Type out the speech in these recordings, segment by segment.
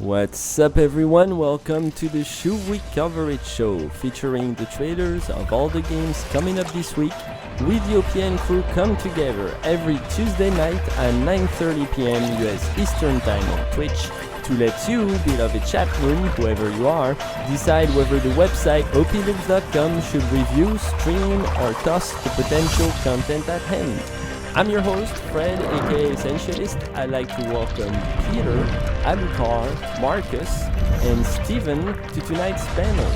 What's up everyone, welcome to the Shoe Week coverage show featuring the trailers of all the games coming up this week. We the OPN crew come together every Tuesday night at 9:30 p.m. US Eastern Time on Twitch to let you, beloved chat room, whoever you are, decide whether the website opnloops.com should review, stream or toss the potential content at hand. I'm your host, Fred, aka Essentialist. I'd like to welcome Peter, Alucard, Marcus, and Steven to tonight's panel.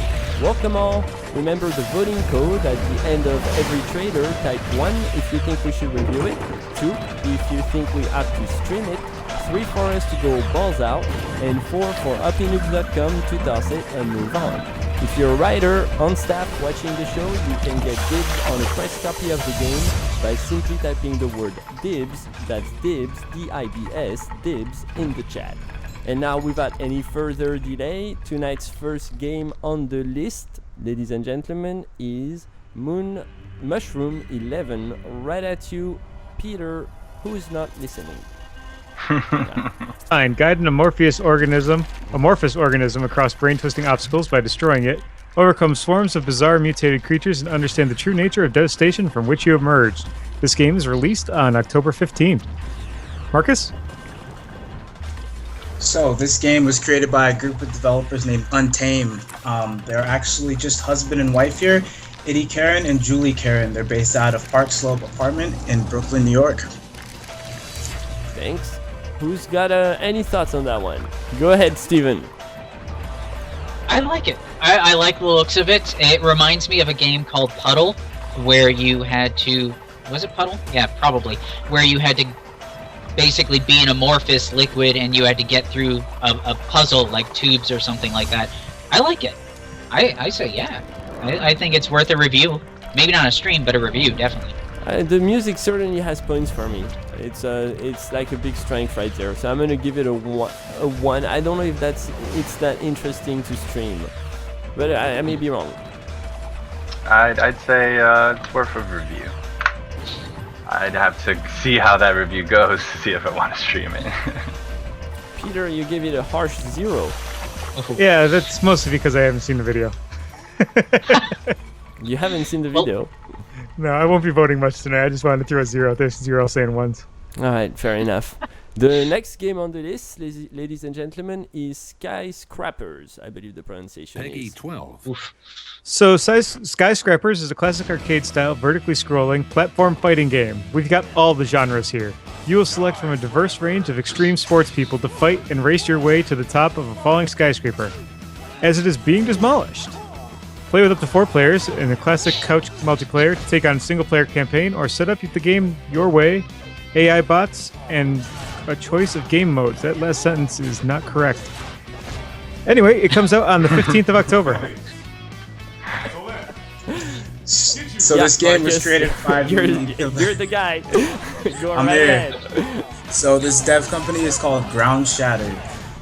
Welcome all. Remember the voting code at the end of every trailer. Type 1 if you think we should review it, 2 if you think we ought to stream it, 3 for us to go balls out, and 4 for opnloops.com to toss it and move on. If you're a writer on staff watching the show, you can get dibs on a press copy of the game by simply typing the word dibs, that's dibs, D-I-B-S, dibs, in the chat. And now without any further delay, tonight's first game on the list, ladies and gentlemen, is Mushroom 11. Right at you, Peter, who is not listening. Fine. Guide an amorphous organism across brain-twisting obstacles by destroying it. Overcome swarms of bizarre mutated creatures and understand the true nature of devastation from which you emerged. This game is released on October 15th. Marcus? So, this game was created by a group of developers named Untame. They're actually just husband and wife here, Eddie Karen and Julie Karen. They're based out of Park Slope Apartment in Brooklyn, New York. Thanks. Who's got any thoughts on that one? Go ahead, Steven. I like it. I like the looks of it. It reminds me of a game called Puddle, where you had to... Was it Puddle? Yeah, probably. Where you had to basically be an amorphous liquid and you had to get through a puzzle like tubes or something like that. I like it. I say yeah. I think it's worth a review. Maybe not a stream, but a review, definitely. The music certainly has points for me. It's like a big strength right there. So I'm gonna give it a one. I don't know if it's that interesting to stream, but I may be wrong. I'd say it's worth a review. I'd have to see how that review goes to see if I want to stream it. Peter, you give it a harsh 0. Yeah, that's mostly because I haven't seen the video. You haven't seen the video? No, I won't be voting much tonight. I just wanted to throw a 0. There's 0 saying ones. Alright, fair enough. The next game on the list, ladies and gentlemen, is Skyscrapers. I believe the pronunciation Peggy is. 12. Oof. So, Skyscrapers is a classic arcade-style, vertically scrolling, platform fighting game. We've got all the genres here. You will select from a diverse range of extreme sports people to fight and race your way to the top of a falling skyscraper, as it is being demolished. Play with up to 4 players in a classic couch multiplayer to take on a single-player campaign, or set up the game your way, AI bots, and a choice of game modes. That last sentence is not correct. Anyway, it comes out on the 15th of October. So this game was created by... You're the guy. Go I'm right here. ahead. So this dev company is called Ground Shattered.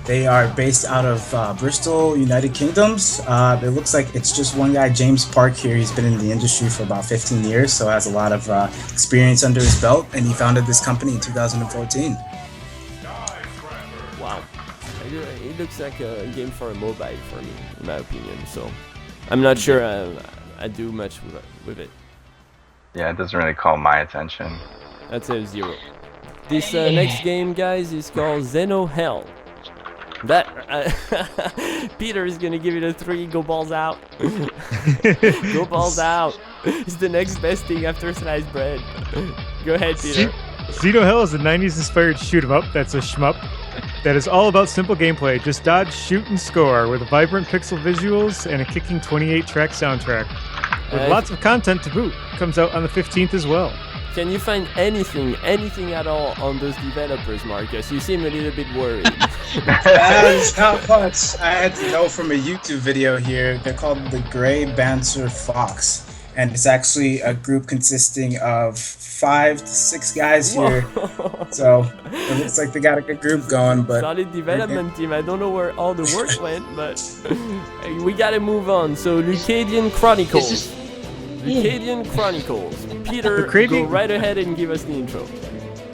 They are based out of Bristol, United Kingdoms. It looks like it's just one guy, James Park here. He's been in the industry for about 15 years, so has a lot of experience under his belt, and he founded this company in 2014. Wow. It looks like a game for a mobile for me, in my opinion, so I'm not sure I do much with it. Yeah, it doesn't really call my attention. That's a 0. This next game, guys, is called Xeno Hell. That Peter is gonna give it a 3. Go balls out. Go balls out. It's the next best thing after sliced bread. Go ahead, Peter. Xeno Hell is a 90s inspired shoot 'em up that's a shmup that is all about simple gameplay. Just dodge, shoot, and score with vibrant pixel visuals and a kicking 28-track soundtrack. With lots of content to boot. Comes out on the 15th as well. Can you find anything at all on those developers, Marcus? You seem a little bit worried. It's not much. I had to know from a YouTube video here. They're called the Grey Banter Fox. And it's actually a group consisting of 5 to 6 guys here. So it looks like they got a good group going. But solid development team. I don't know where all the work went, but we gotta move on. So Leucadian Chronicles. Leucadian Chronicles. Peter, go right ahead and give us the intro.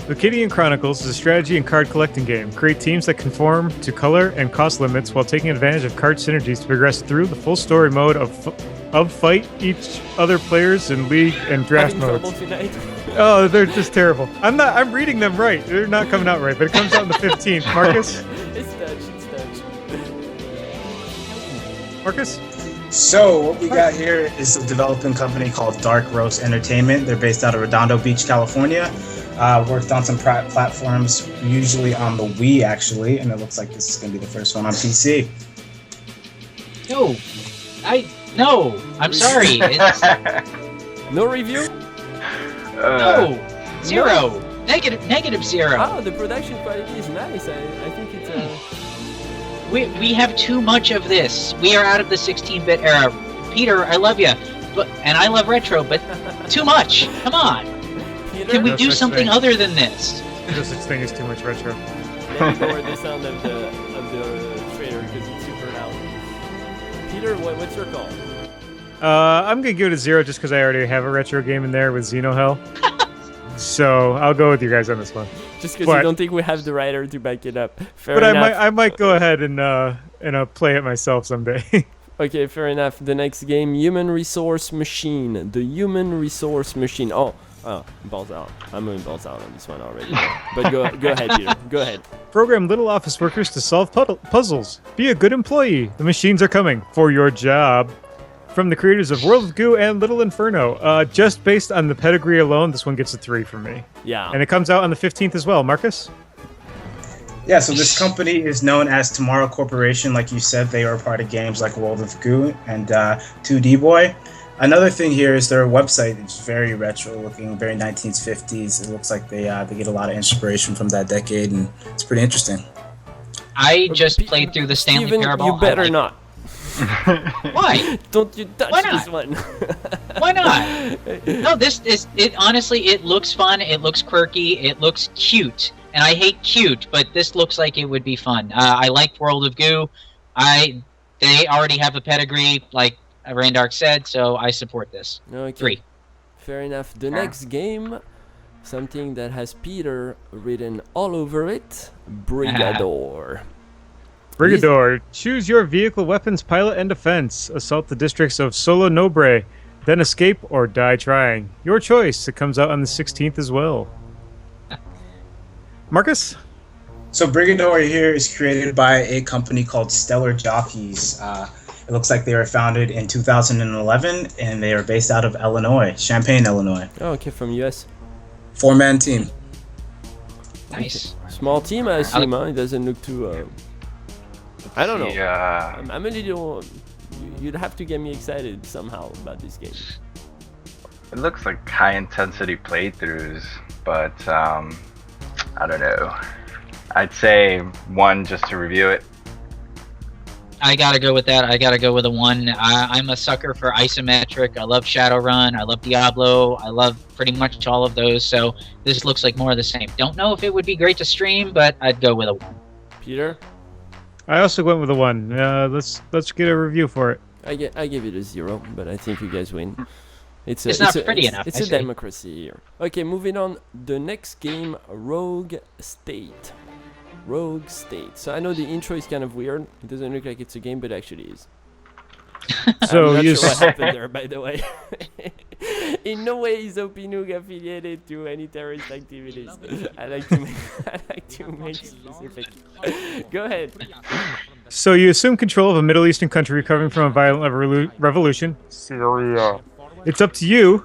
Leucadian Chronicles is a strategy and card collecting game. Create teams that conform to color and cost limits while taking advantage of card synergies to progress through the full story mode of fight each other players in league and draft Having trouble modes. tonight? Oh, they're just terrible. I'm reading them right. They're not coming out right, but it comes out on the 15th. Marcus? It's Dutch. Marcus? So what we got here is a developing company called Dark Roast Entertainment. They're based out of Redondo Beach, California. Worked on some platforms, usually on the Wii actually, and it looks like this is going to be the first one on PC. No, I'm sorry. It's, No review? no, 0, negative 0. Oh, the production quality is nice. I think it's We have too much of this. We are out of the 16-bit era. Peter, I love you, and I love retro, but too much. Come on. Peter? Can we No do such something thing. other than this? No such thing as too much retro. Let me lower the sound of the trailer because it's super loud. Peter, what's your call? I'm going to give it a 0 just because I already have a retro game in there with Xenohell. So I'll go with you guys on this one. Just because But- you don't think we have the writer to back it up. Fair But enough. I might go ahead and play it myself someday. Okay, fair enough. The next game, Human Resource Machine. The Human Resource Machine. Oh, balls out. I'm moving balls out on this one already. But go ahead, Peter. Go ahead. Program little office workers to solve puzzles. Be a good employee. The machines are coming for your job. From the creators of World of Goo and Little Inferno. Just based on the pedigree alone, this one gets a 3 from me. Yeah. And it comes out on the 15th as well. Marcus? Yeah, so this company is known as Tomorrow Corporation. Like you said, they are part of games like World of Goo and 2D Boy. Another thing here is their website is very retro looking, very 1950s. It looks like they get a lot of inspiration from that decade, and it's pretty interesting. I just played through the Stanley Steven, Parable. you better not. Why? Don't you touch Why not? this one. Why not? No, this is it. Honestly, it looks fun. It looks quirky. It looks cute. And I hate cute, but this looks like it would be fun. I liked World of Goo. They already have a pedigree, like Randark said, so I support this. Okay. 3. Fair enough. The next game, something that has Peter written all over it, Brigador. Brigador. Choose your vehicle, weapons, pilot, and defense. Assault the districts of Solo Nobre. Then escape or die trying. Your choice. It comes out on the 16th as well. Marcus? So Brigador here is created by a company called Stellar Jockeys. It looks like they were founded in 2011, and they are based out of Illinois, Champaign, Illinois. Oh, okay, from US. 4-man team. Nice. Small team, I assume, huh? It doesn't look too... I don't know. Yeah. I'm a little... You'd have to get me excited somehow about this game. It looks like high intensity playthroughs, but I don't know. I'd say 1 just to review it. I gotta go with that. I gotta go with a 1. I'm a sucker for isometric. I love Shadowrun. I love Diablo. I love pretty much all of those. So this looks like more of the same. Don't know if it would be great to stream, but I'd go with a 1. Peter? I also went with a 1. Let's get a review for it. I give it a 0, but I think you guys win. It's not pretty enough, It's I a say. democracy here. Okay, moving on. The next game, Rogue State. Rogue State. So I know the intro is kind of weird. It doesn't look like it's a game, but it actually is. So I'm not you sure what happened there, by the way. In no way is OPNUG affiliated to any terrorist activities. I like to make specific. Go ahead. So you assume control of a Middle Eastern country recovering from a violent revolution. Syria. It's up to you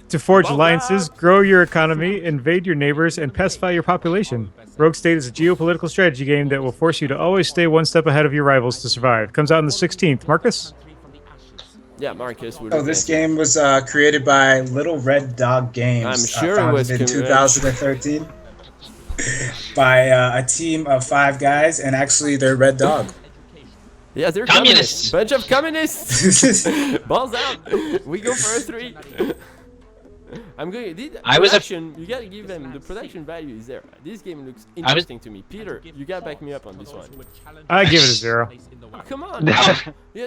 to forge alliances, grow your economy, invade your neighbors, and pacify your population. Rogue State is a geopolitical strategy game that will force you to always stay one step ahead of your rivals to survive. Comes out on the 16th. Marcus? Yeah, Marcus. So this game was created by Little Red Dog Games. I'm sure it founded was in correct. 2013 by a team of 5 guys, and actually they're Red Dog. Yeah, they're Communists. communists. Bunch of communists. Balls out. We go for a 3. I'm going. The I was a- production. You gotta give them the production value is there. This game looks interesting to me. Peter, you gotta back me up on this one. I give it a 0. Oh, come on.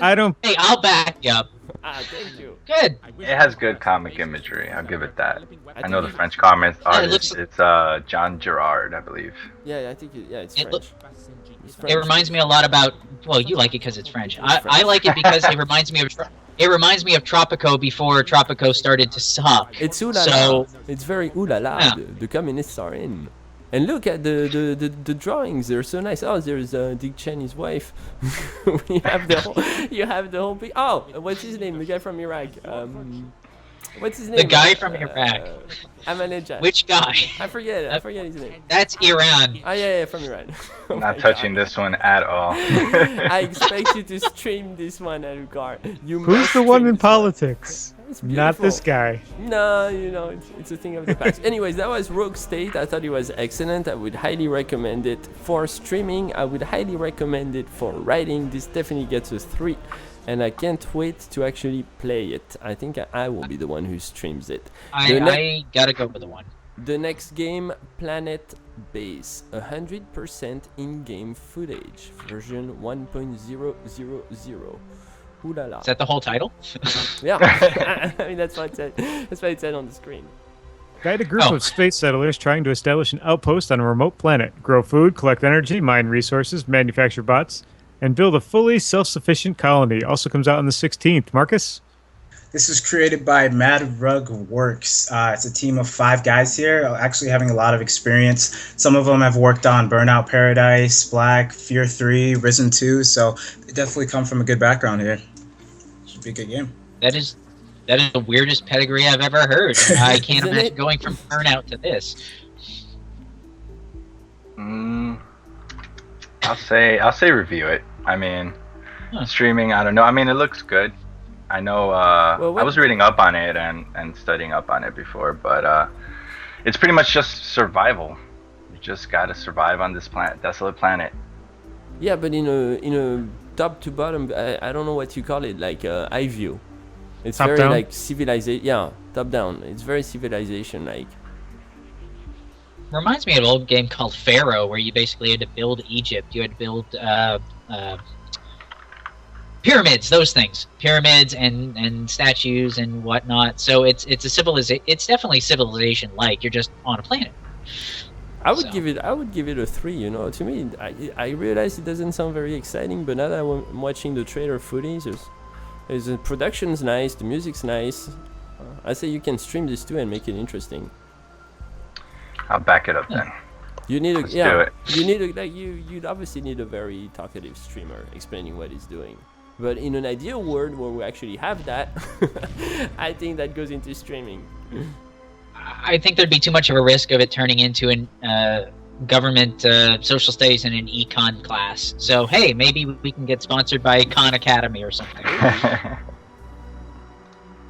I don't. Hey, I'll back you up. Thank you. Good. It has good comic imagery. I'll give it that. I know the think French comic looks- artist. It's John Gerard, I believe. Yeah, I think it's It French. It's French. It reminds me a lot about. Well, you like it because it's French. I like it because it reminds me of. It reminds me of Tropico before Tropico started to suck. It's ooh la la. So It's very ooh la la. Yeah. The communists are in. And look at the drawings. They're so nice. Oh, there's Dick Cheney's wife. you have the whole big. Oh, what's his name? The guy from Iraq. What's his name? the guy from Iraq. Ahmadinejad. Which guy? I forget his name. That's Iran. Oh yeah, from Iran. Oh my Not touching God. this one at all. I expect you to stream this one, Alucard. You Who's must the one stream in this politics? It's Not this beautiful. guy. No, it's a thing of the past. Anyways, that was Rogue State. I thought it was excellent. I would highly recommend it for streaming. I would highly recommend it for writing. This definitely gets a 3. And I can't wait to actually play it. I think I will be the one who streams it. I gotta go with the one. The next game, Planet Base, 100% in-game footage, version 1.000. Ooh la la. Is that the whole title? Yeah, I mean that's what it said. That's what it said on the screen. Guide a group Oh. of space settlers trying to establish an outpost on a remote planet, grow food, collect energy, mine resources, manufacture bots, and build a fully self-sufficient colony. Also comes out on the 16th. Marcus? This was created by Mad Rug Works. It's a team of 5 guys here, actually having a lot of experience. Some of them have worked on Burnout Paradise, Black, Fear 3, Risen 2, so they definitely come from a good background here. Should be a good game. That is the weirdest pedigree I've ever heard. I can't Isn't imagine it? going from Burnout to this. I'll say review it. I mean, Huh. streaming. I don't know. I mean, it looks good. I know. Well, I was reading up on it and studying up on it before, but it's pretty much just survival. You just gotta survive on this desolate planet. Yeah, but in a top to bottom, I don't know what you call it, like eye view. It's Top very down? like civilization. Yeah, top down. It's very civilization like. Reminds me of an old game called Pharaoh, where you basically had to build Egypt. You had to build pyramids, those things, pyramids and statues and whatnot. So it's a civilization. It's definitely civilization like. You're just on a planet. I would So. give it a 3. You know, to me, I realize it doesn't sound very exciting, but now that I'm watching the trailer footage, the production's nice, the music's nice. I say you can stream this too and make it interesting. I'll back it up then. You need Let's do it. You need you'd obviously need a very talkative streamer explaining what he's doing. But in an ideal world where we actually have that, I think that goes into streaming. I think there'd be too much of a risk of it turning into an government social studies and an econ class. So hey, maybe we can get sponsored by Khan Academy or something.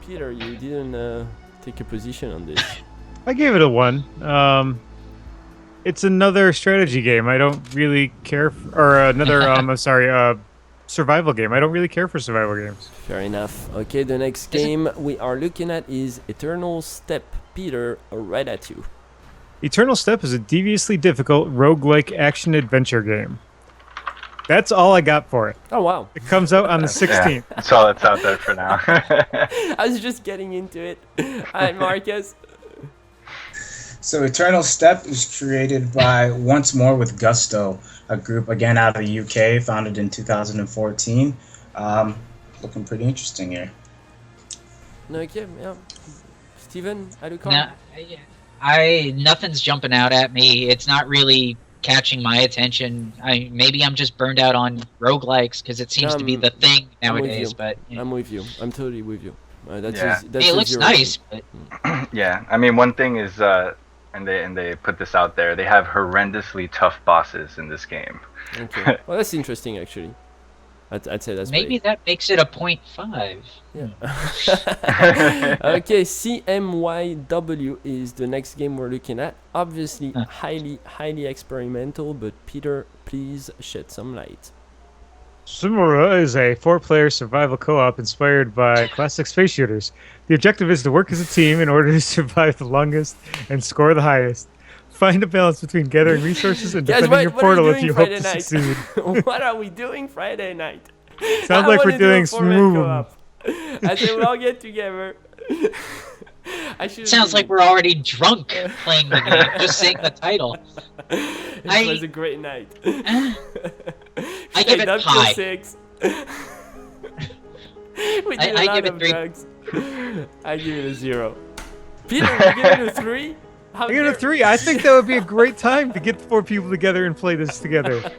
Peter, you didn't take a position on this. I gave it a 1. It's another strategy game. I don't really care or another survival game. I don't really care for survival games. Fair enough. Okay, the next game we are looking at is Eternal Step. Peter, right at you. Eternal Step is a deviously difficult roguelike action adventure game. That's all I got for it. Oh wow. It comes out on the 16th. Yeah, that's all that's out there for now. I was just getting into it. Hi, Marcus. So Eternal Step is created by Once More with Gusto, a group again out of the UK, founded in 2014. Looking pretty interesting here. No, okay, yeah. Steven, Alucard? No, nothing's jumping out at me. It's not really catching my attention. Maybe I'm just burned out on roguelikes because it seems to be the thing I'm with nowadays. you. But I'm with you. I'm totally with you. That's Yeah. it looks nice. But Yeah, I mean, one thing is, and they put this out there. They have horrendously tough bosses in this game. Okay. Well, that's interesting, actually. I'd say that's maybe that makes it a 0.5. Yeah. Okay, CMYW is the next game we're looking at. Obviously, highly experimental, but Peter, please shed some light. Simura is a 4-player survival co-op inspired by classic space shooters. The objective is to work as a team in order to survive the longest and score the highest. Find a balance between gathering resources and Guys, defending your what are portal you if doing you hope Friday to night? succeed. What are we doing Friday night? Sounds like we're doing smooth. I said we'll all get together. I should. Sounds like we're already drunk playing the game, just saying the title. It was a great night. I give it up till pie. 6. We did I a lot give it of 3. drugs. I give it a 0. Peter, you give it a 3? How I give it a dare- 3. I think that would be a great time to get 4 people together and play this together.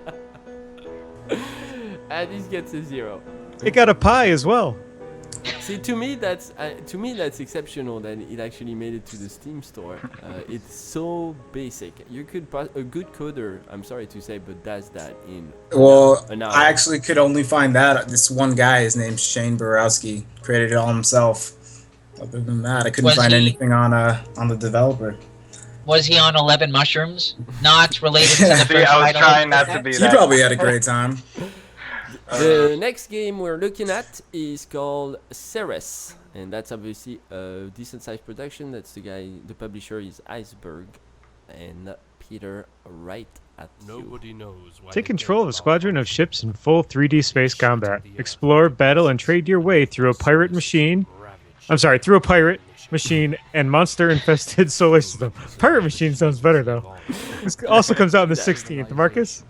And this gets a 0. It got a pie as well. See, to me that's exceptional that it actually made it to the Steam store. It's so basic. You could a good coder, I'm sorry to say, but does that in Well, an hour. I actually could only find that this one guy. His name's Shane Borowski. Created it all himself. Other than that, I couldn't Was find he- anything on the developer. Was he on 11 Mushrooms? Not related to the See, first I was title? trying not to be He that. probably had a great time. The next game we're looking at is called Ceres, and that's obviously a decent sized production. That's the publisher is Iceberg, and Peter, right at you. Nobody knows why Take the control of a dead squadron are of ships in full 3D space combat. Explore, battle, and trade your way through a pirate machine. Through a pirate machine and monster-infested solar system. Pirate machine sounds better though. This also comes out on the 16th. Marcus?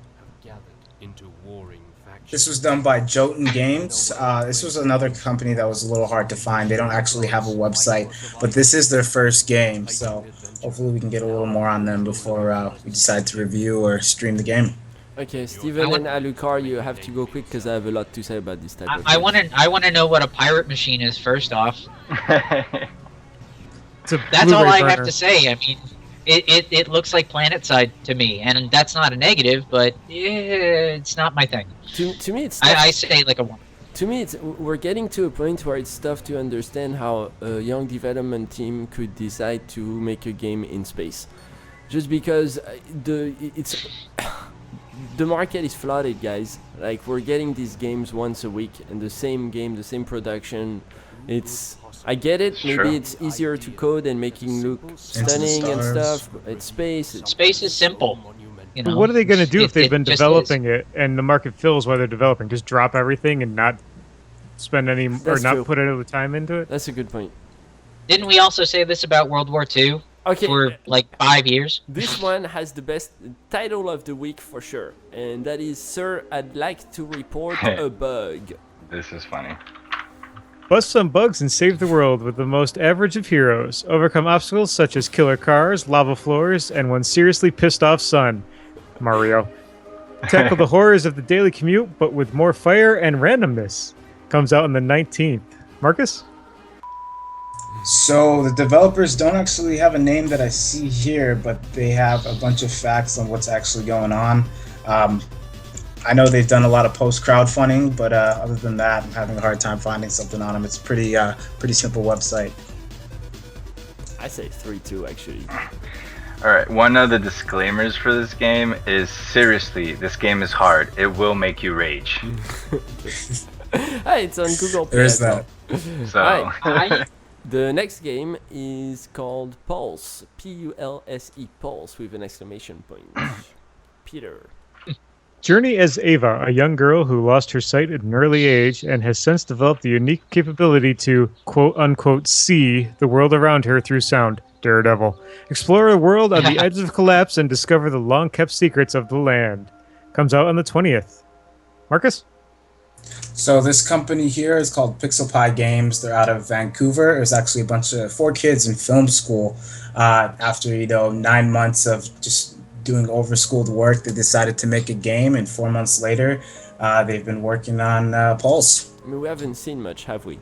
gathered into warring factions. This was done by Jotun Games. This was another company that was a little hard to find. They don't actually have a website, but this is their first game, so hopefully we can get a little more on them before we decide to review or stream the game. Okay, Steven and Alucard, you have to go quick because I have a lot to say about this type of I game. want to know what a pirate machine is first off. It's a That's all Blu-ray I have burner. to say. I mean, it looks like PlanetSide to me, and that's not a negative, but it's not my thing. To me, it's I say like a 1. To me, we're getting to a point where it's tough to understand how a young development team could decide to make a game in space, just because the market is flooded, guys. Like, we're getting these games once a week, and the same game, the same production. I get it. Maybe Sure. it's easier to code and making look stunning and stars. stuff. It's space. Space is simple. You know, But what are they going to do if they've been just developing it and the market fills while they're developing? Just drop everything and not spend any or That's not true. put any time into it? That's a good point. Didn't we also say this about World War II Okay. for like 5 years? This one has the best title of the week for sure, and that is Sir, I'd like to report a bug. This is funny. Bust some bugs and save the world with the most average of heroes. Overcome obstacles such as killer cars, lava floors, and one seriously pissed off son, Mario. Tackle the horrors of the daily commute, but with more fire and randomness. Comes out on the 19th. Marcus? So the developers don't actually have a name that I see here, but they have a bunch of facts on what's actually going on. I know they've done a lot of post crowdfunding, but other than that, I'm having a hard time finding something on them. It's pretty simple website. I say 3-2 actually. Alright, one of the disclaimers for this game is seriously, this game is hard. It will make you rage. Hey, it's on Google Play. There's as well. that. So, I The next game is called Pulse. Pulse, Pulse with an exclamation point. Peter. Journey as Ava, a young girl who lost her sight at an early age and has since developed the unique capability to quote-unquote see the world around her through sound. Daredevil. Explore a world on the edge of collapse and discover the long-kept secrets of the land. Comes out on the 20th. Marcus? So this company here is called Pixel Pie Games. They're out of Vancouver. It was actually a bunch of 4 kids in film school. After 9 months of just doing overschooled work, they decided to make a game, and 4 months later, they've been working on Pulse. I mean, we haven't seen much, have we?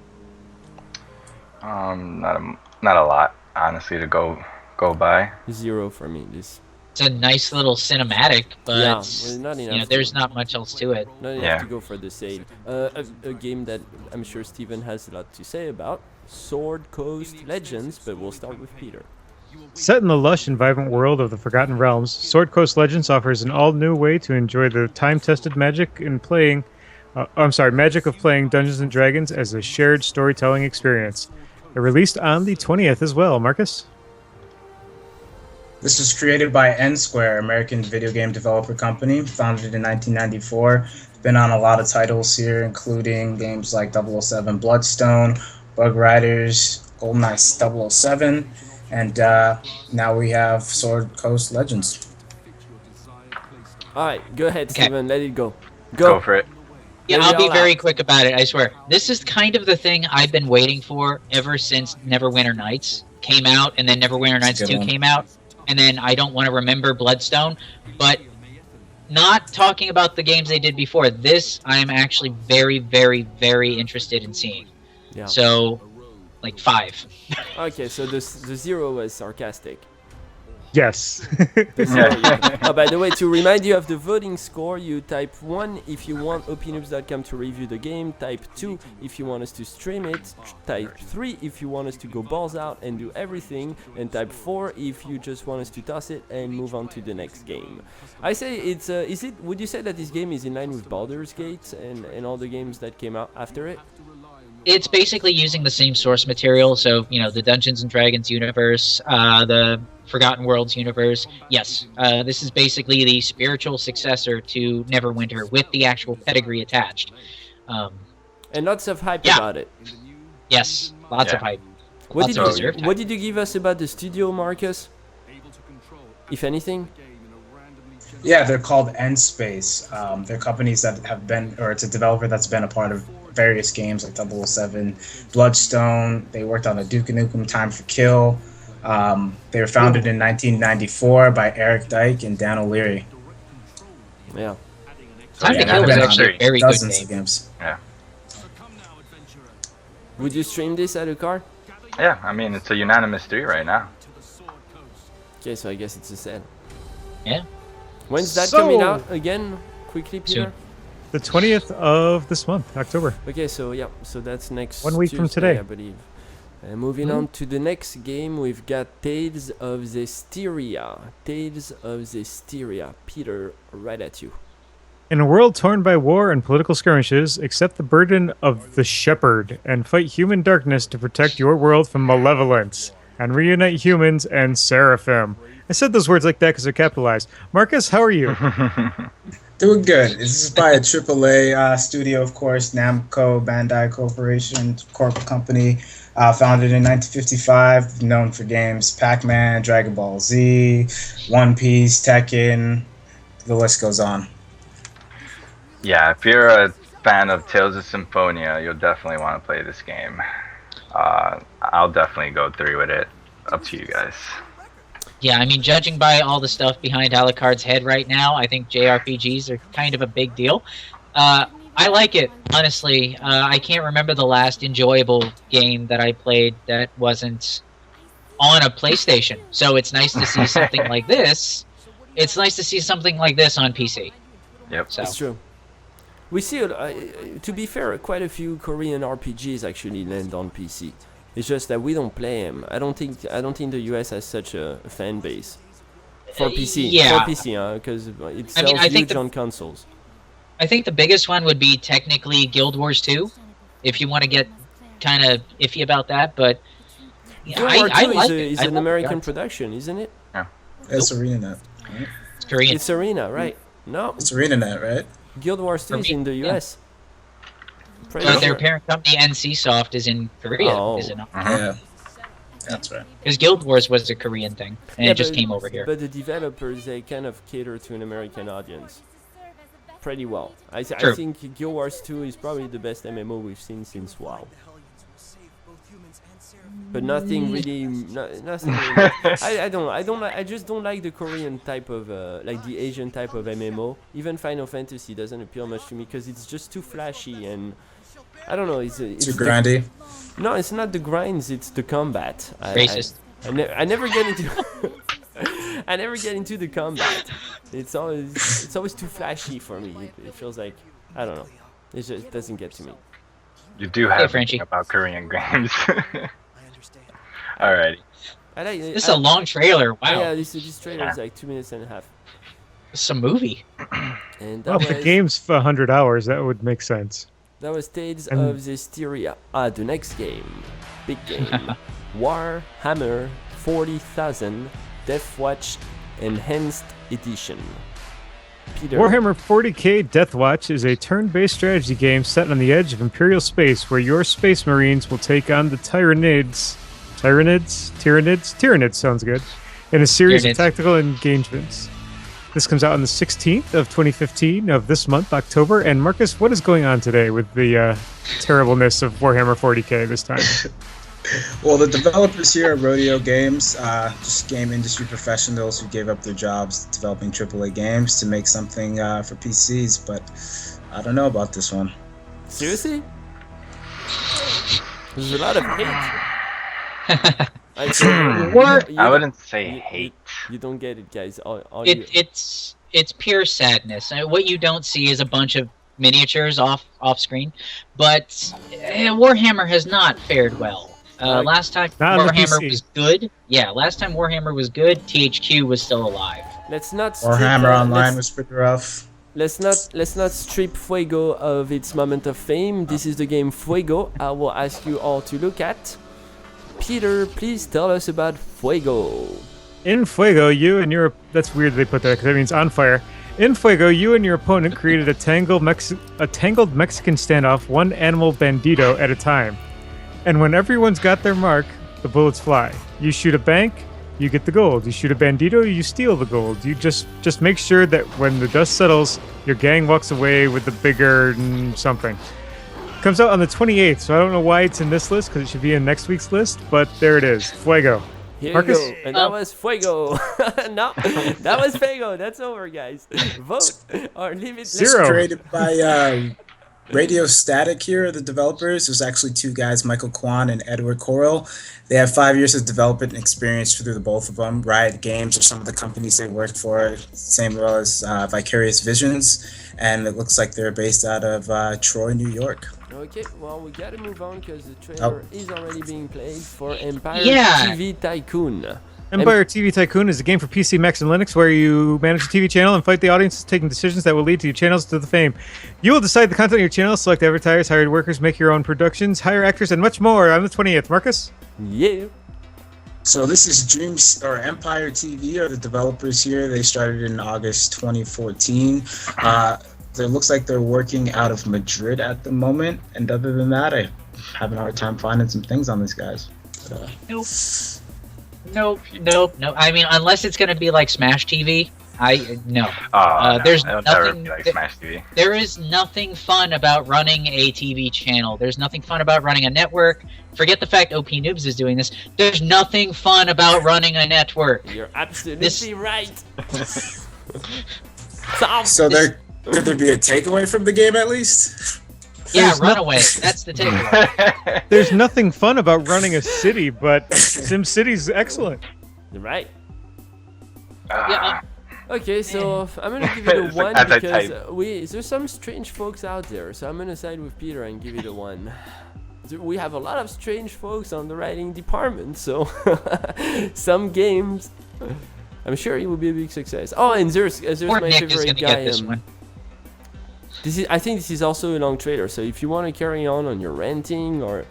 not a lot, honestly, to go by. 0 for me. This. it's a nice little cinematic, but Yeah, well, not enough. there's not much else to it. Not enough Yeah. to go for the sale. A game that I'm sure Steven has a lot to say about. Sword Coast Legends, but we'll start with Peter. Set in the lush and vibrant world of the Forgotten Realms, Sword Coast Legends offers an all-new way to enjoy the time-tested magic in playing I'm sorry, magic of playing Dungeons and Dragons as a shared storytelling experience. It released on the 20th as well, Marcus. This was created by N Square, American video game developer company, founded in 1994. Been on a lot of titles here, including games like 007 Bloodstone, Bug Riders, GoldenEye 007, and now we have Sword Coast Legends. Alright, go ahead, Okay. Steven, let it go. Go for it. Yeah, Let I'll it be all very out. quick about it, I swear. This is kind of the thing I've been waiting for ever since Neverwinter Nights came out, and then Neverwinter Nights a good 2 one. came out, and then I don't want to remember Bloodstone, but not talking about the games they did before, this I'm actually very, very, very interested in seeing. Yeah. So, like 5. Okay, so the 0 was sarcastic. Yes. The 0, yeah. Oh, by the way, to remind you of the voting score, you type 1 if you want opnoobs.com to review the game, type 2 if you want us to stream it, type 3 if you want us to go balls out and do everything, and type 4 if you just want us to toss it and move on to the next game. I say it's would you say that this game is in line with Baldur's Gate and all the games that came out after it? It's basically using the same source material, so, you know, the Dungeons and Dragons universe, the Forgotten Worlds universe. Yes, this is basically the spiritual successor to Neverwinter with the actual pedigree attached. And lots of hype Yeah. about it. Yes, lots of Yeah. hype. What Lots did of you deserved What hype. did you give us about the studio, Marcus? If anything? Yeah, they're called N Space. They're companies that have been, or it's a developer that's been a part of various games like 007, Bloodstone. They worked on a Duke Nukem Time for Kill. They were founded in 1994 by Eric Dyke and Dan O'Leary. Yeah. Time to Yeah, Kill was been on actually a very good dozens of game. games. Would you stream this at a car? Yeah, I mean, it's a unanimous 3 right now. Okay, so I guess it's a set. Yeah. When's that So- coming out again? Quickly, Peter. Soon. The 20th of this month, October. Okay, so yeah, so that's next 1 week from Tuesday, today. I believe. Moving on to the next game, we've got Tales of Zestiria. Tales of Zestiria. Peter, right at you. In a world torn by war and political skirmishes, accept the burden of the Shepherd and fight human darkness to protect your world from malevolence and reunite humans and Seraphim. I said those words like that because they're capitalized. Marcus, how are you? Doing good. This is by a AAA studio, of course, Namco Bandai Corporation, corporate company, founded in 1955, known for games Pac-Man, Dragon Ball Z, One Piece, Tekken, the list goes on. Yeah, if you're a fan of Tales of Symphonia, you'll definitely want to play this game. I'll definitely go through with it. Up to you guys. Yeah, I mean, judging by all the stuff behind Alucard's head right now, I think JRPGs are kind of a big deal. I like it, honestly. I can't remember the last enjoyable game that I played that wasn't on a PlayStation. So it's nice to see something like this. It's nice to see something like this on PC. Yep. So It's true. We see, to be fair, quite a few Korean RPGs actually land on PC. It's just that we don't play them. I don't think the US has such a fan base for PC. yeah. For PC, because it I sells mean, I think huge the- on consoles. I think the biggest one would be technically Guild Wars 2, if you want to get kind of iffy about that. But yeah, Guild Wars 2 like is it. I an love American it. production, isn't it? It's ArenaNet. Right? It's Korean. It's Arena, right? No, It's ArenaNet, right? Guild Wars 2 is in the Yeah. US. Pretty But their sure. parent company NCSoft is in Korea, Oh. is it not? Yeah. That's right. Because Guild Wars was a Korean thing, and Yeah, it just but- came over here. But the developers, they kind of cater to an American audience pretty well. I True. think Guild Wars 2 is probably the best MMO we've seen since WoW. But nothing really, nothing. Really, I just don't like the Korean type of, like the Asian type of MMO. Even Final Fantasy doesn't appeal much to me because it's just too flashy and I don't know. It's Too grindy. No, it's not the grinds. It's the combat. Racist. I never get into. I never get into the combat. It's always too flashy for me. It feels like I don't know. It just doesn't get to me. You do have Frenchie. something about Korean games. Alrighty. I like. This is a long trailer. Wow. Yeah, this trailer is like 2 minutes and a half. Some movie. And Well, that if the was game's 100 hours, that would make sense. Tales And- of Zestiria. The next game, big game, Warhammer 40,000 Deathwatch Enhanced Edition. Peter. Warhammer 40k Deathwatch is a turn-based strategy game set on the edge of Imperial space where your space marines will take on the Tyranids sounds good, in a series of Tyranids. tactical engagements. This comes out on the 16th of 2015 of this month, October. And Marcus, what is going on today with the terribleness of Warhammer 40k this time? Well, the developers here at Rodeo Games, just game industry professionals who gave up their jobs developing AAA games to make something for PCs, but I don't know about this one. Seriously? There's a lot of hate. I wouldn't say hate. You don't get it, guys. It's pure sadness. What you don't see is a bunch of miniatures off screen, but Warhammer has not fared well. Last time Not on the Warhammer PC. was good. Yeah, last time Warhammer was good, THQ was still alive. Let's not Warhammer Online was pretty rough. Let's not strip Fuego of its moment of fame. This is the game Fuego. I will ask you all to look at. Peter, please tell us about Fuego. In Fuego, you and your... That's weird they put that, because that means on fire. In Fuego, you and your opponent created a tangled Mexican standoff, one animal bandito at a time. And when everyone's got their mark, the bullets fly. You shoot a bank, you get the gold. You shoot a bandito, you steal the gold. You just make sure that when the dust settles, your gang walks away with the bigger something. Comes out on the 28th, so I don't know why it's in this list, because it should be in next week's list, but there it is. Fuego. Here Marcus? you go. And that was Fuego. No, that was Fuego. That's over, guys. Vote or leave it. Zero. It's created by Radio Static here, the developers. There's actually two guys, Michael Kwan and Edward Correll. They have 5 years of development experience through the both of them. Riot Games are some of the companies they worked for, same well as Vicarious Visions, and it looks like they're based out of Troy, New York. Okay, well, we gotta move on because the trailer is already being played for Empire Yeah. TV Tycoon. Empire TV Tycoon is a game for PC, Mac, and Linux where you manage a TV channel and fight the audience, taking decisions that will lead to your channels to the fame. You will decide the content of your channel, select advertisers, hire workers, make your own productions, hire actors, and much more on the 20th. Marcus? Yeah. So this is Dreams or Empire TV are the developers here. They started in August 2014. It looks like they're working out of Madrid at the moment. And other than that, I'm having a hard time finding some things on these guys. But, Nope. I mean, unless it's gonna be like Smash TV, no. No, There's it'll never nothing. be like Smash TV. There is nothing fun about running a TV channel. There's nothing fun about running a network. Forget the fact OP Noobs is doing this. There's nothing fun about running a network. You're absolutely right. so could there be a takeaway from the game at least? Yeah, There's Runaway. That's the takeaway. There's nothing fun about running a city, but SimCity's excellent. Right. Yeah, Okay, so I'm gonna give it a It's like 1 because anti-type. there's some strange folks out there, so I'm gonna side with Peter and give it a 1. We have a lot of strange folks on the writing department, so some games, I'm sure it will be a big success. Oh, and there's Poor my Nick is favorite gonna guy. get this one. I think this is also a long trailer, so if you want to carry on your ranting or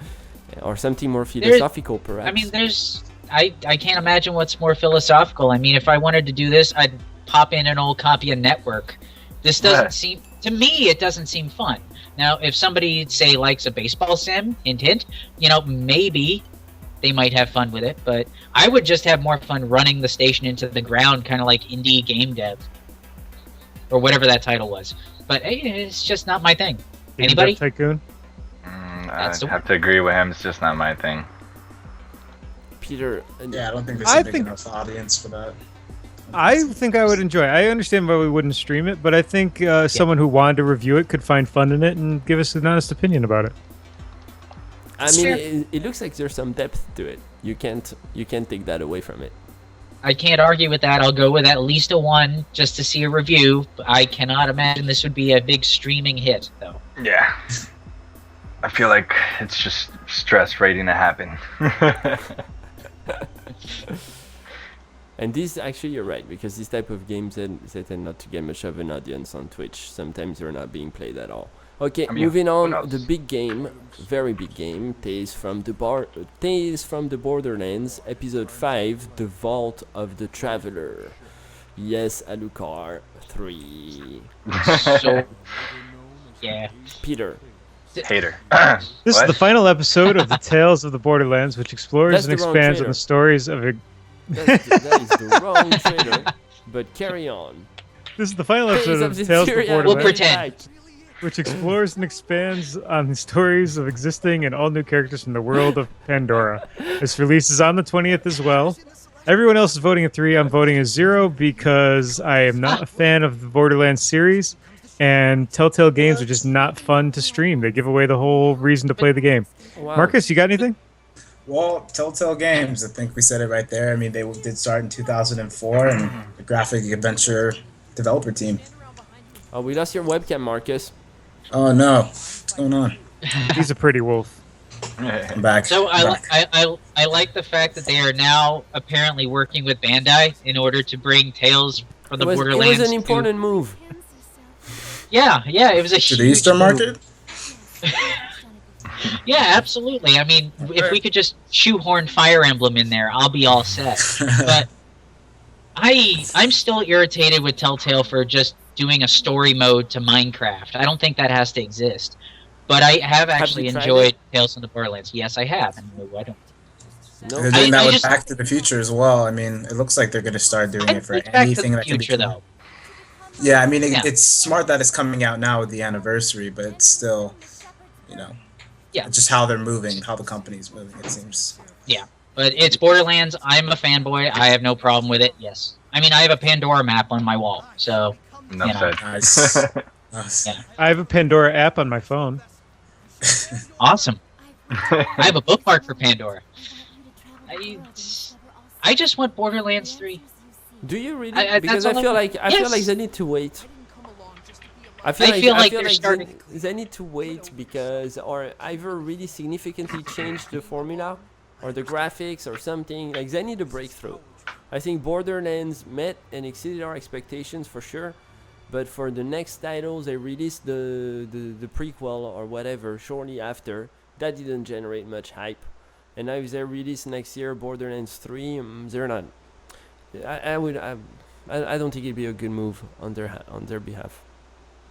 something more philosophical, perhaps. I mean, I can't imagine what's more philosophical. I mean, if I wanted to do this, I'd pop in an old copy of Network. This doesn't seem, to me, it doesn't seem fun. Now, if somebody, say, likes a baseball sim, hint, maybe they might have fun with it, but I would just have more fun running the station into the ground, kind of like indie game dev. Or whatever that title was. But hey, it's just not my thing. Anybody? Tycoon? That's I the have to agree with him. It's just not my thing. Peter. Yeah, I don't think there's I a big think- enough audience for that. I think I would enjoy it. I understand why we wouldn't stream it, but I think someone who wanted to review it could find fun in it and give us an honest opinion about it. I mean, it looks like there's some depth to it. You can't take that away from it. I can't argue with that. I'll go with at least a 1 just to see a review. I cannot imagine this would be a big streaming hit, though. Yeah. I feel like it's just stress waiting to happen. And this, actually, you're right, because this type of games, they tend not to get much of an audience on Twitch. Sometimes they're not being played at all. Okay, I mean, moving who on. knows? The big game, very big game, Tales from the Borderlands, Episode 5, The Vault of the Traveler. Yes, Alucard 3. So, yeah. Peter. Hater. This is the final episode of the Tales of the Borderlands, which explores That's and the wrong expands on trailer. the stories of. That is the wrong trailer, but carry on. This is the final episode of the Tales of the Tyrion We'll Borderlands, pretend. which explores and expands on the stories of existing and all new characters from the world of Pandora. This release is on the 20th as well. Everyone else is voting a 3. I'm voting a 0 because I am not a fan of the Borderlands series, and Telltale games are just not fun to stream. They give away the whole reason to play the game. Wow. Marcus, you got anything? Well, Telltale Games, I think we said it right there. I mean, they did start in 2004, and the graphic adventure developer team. Oh, we lost your webcam, Marcus. Oh no, what's going on? He's a pretty wolf. I'm back. So I'm back. I like the fact that they are now apparently working with Bandai in order to bring Tales from the It Borderlands. was an important move. Yeah, it was a To huge the Eastern move. market? Yeah, absolutely. I mean, if we could just shoehorn Fire Emblem in there, I'll be all set. But I'm still irritated with Telltale for just doing a story mode to Minecraft. I don't think that has to exist. But I have actually you tried enjoyed it? Tales from the Borderlands. Yes, I have. And no, I don't. No, They're doing that I with just- Back to the Future as well. I mean, it looks like they're going to start doing I it for like Back to anything the that can be. Future, though. Yeah, I mean, Yeah. it's smart that it's coming out now with the anniversary, but it's still, you know, Yeah. it's just how they're moving, how the company's moving. It seems. But it's Borderlands. I'm a fanboy. I have no problem with it. Yes. I mean, I have a Pandora map on my wall. So, Enough You know. said. Nice. Nice. Yeah. I have a Pandora app on my phone. awesome. I have a bookmark for Pandora. I just want Borderlands 3. do you really? That's Because I all I feel want. like I feel Yes. like they need to wait. I I feel like they're starting- they need to wait because or either really significantly change the formula or the graphics or something. Like they need a breakthrough. I think Borderlands met and exceeded our expectations for sure. But for the next titles, they released the prequel or whatever shortly after. That didn't generate much hype. And now if they release next year Borderlands 3, they're not. I don't think it'd be a good move on their behalf.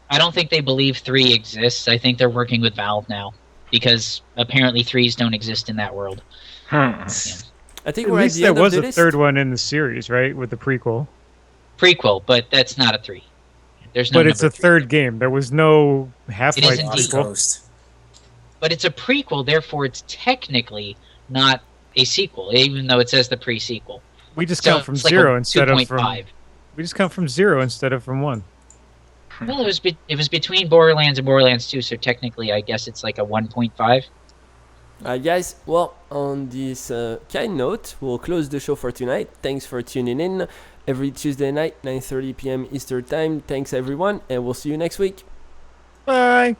I don't think they believe 3 exists. I think they're working with Valve now. Because apparently 3s don't exist in that world. I think At we're at least the there end of was the a list. third one in the series, right? With the prequel. Prequel, but that's not a 3. There's no But it's a number 3. third game. There was no Half-Life indeed. Lost prequel. Coast. But it's a prequel, therefore it's technically not a sequel, even though it says the pre-sequel. We just So count from it's like 0 a instead of 2.5. from. We just count from 0 instead of from 1. Well, it was between Borderlands and Borderlands 2, so technically I guess it's like a 1.5. Guys, well, on this kind note, we'll close the show for tonight. Thanks for tuning in every Tuesday night, 9:30 p.m. Eastern Time. Thanks, everyone, and we'll see you next week. Bye.